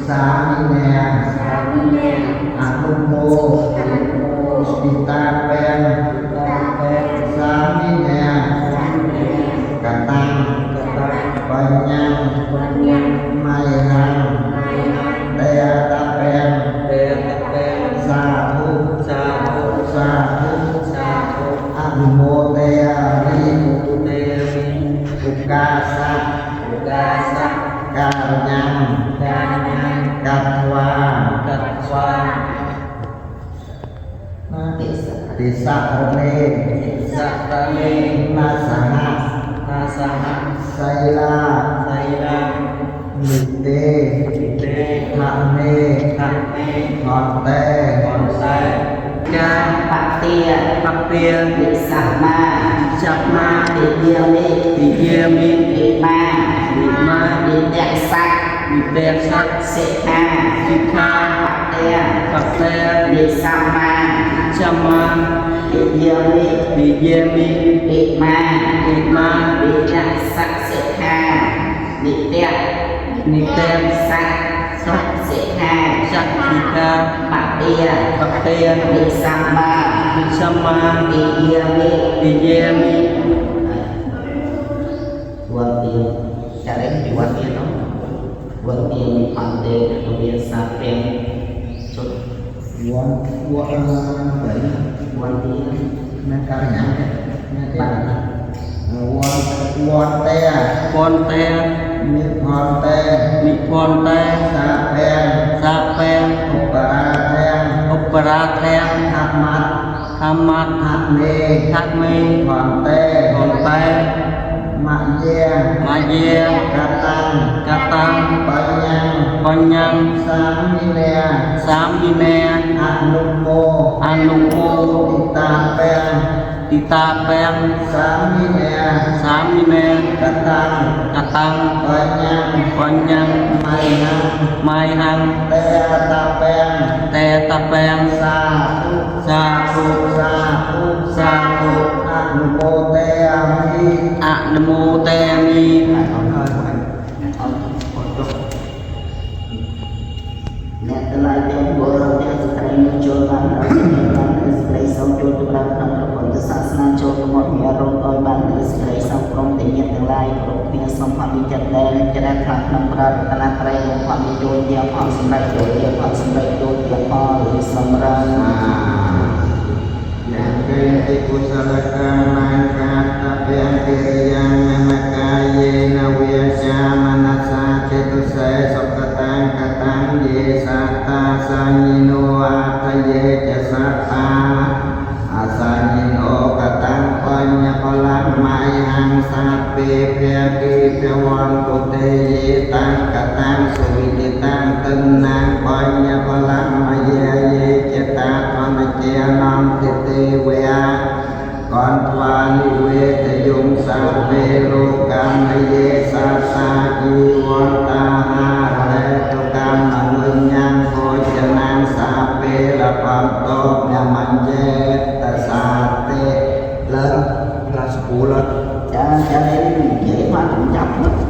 สามีแม่อนุโมปิตาเป็นสามีแม่กตังปัญญังไม่หังเตตะเป็นสาธุสาธุอนุโมเตริอุกาสะการยังกัตวาติสะระเมนาสหะไสลานิเตทะเมหอนเตการปักเตียดิสัมมาดิเยมิดิมาดิเดกสักสิกขาปักเตียดิสัมมาดิเยมิดิมาดิเดกสักสิกขาดิเดกสักสิกขาปักเตียดิสัมมาดิเยมิวันเดียวจะได้กี่วันเดียวเนาะวันเดียวมีความเดียวตัวเดียวสามเป็นสุดวันเดียวนั่นการหยังบัตรวันเตมิพรเตสาเป็นอุปราแทงธรรมัดเมพรเตมาเยียกตังปัญญังสามิเนอนุโมติตาเป็นสามิเนกตังปัญญังไม่หังเตตะเป็นสาธุอนุโมเตมิ អ្នកទាំងឡាយទាំងបុរសទាំងស្ត្រីនឹងចូលបានដោយសេចក្តីបាននូវសេចក្តីសុខចូលទៅដល់ក្នុងព្រះពុទ្ធសាសនាចូលទៅមកមានរំដោយបាននូវសេចក្តីសុខព្រមទាំងញាតិទាំងឡាយគ្រប់គ្នាសូមផលវិចិត្រដែលជ្រះថ្លាក្នុងប្រាថ្នាត្រៃនិងផលវិយោជាផលសម្រាប់យោជាផលសម្រាប់យោជាផលសម្រាប់យ៉ាងគេឯកុសលកម្មកាតព្យកិរិយាមកាយេនវិជ្ជាមនសាចេតុសេសុខតាំកតាំយេសាតាសាញិโนអាតយេចសតាអាសាញិโนកតាំបញ្ញផលังមៃហੰសាពេភេគិភវន្តុតេយេតាំកតាំសុវិទិតាំតនាបញ្ញផលังមយេយេចតាធម្មជានំទិទេវៈកន្តវានិវេតយងសាពេលោកកម្មយេសាសាជីវន្តាហារេតុកម្មនុញ្ញំភោចនាងសាពេលបន្ទោញមញ្ញេតសាទេលើផ្លាសពូលចានិយាយមកចាប់